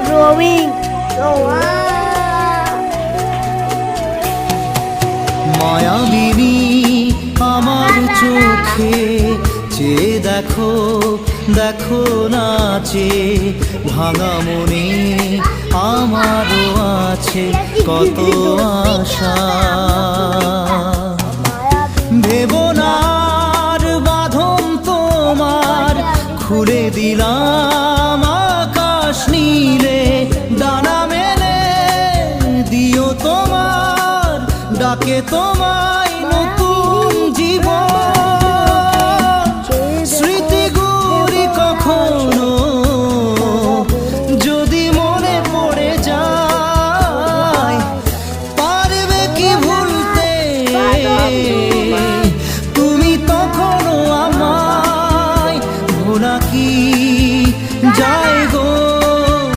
rowing তোমার মায়াবিনী আমার চোখে চেয়ে দেখো দেখো নাচে ভাঙা মনে আমারও আছে কত আশা ভেবনার বাঁধন তোমার খুলে দিলাম আকাশ নীলে ডানা মেলে দিও তোমার ডাকে তোমায়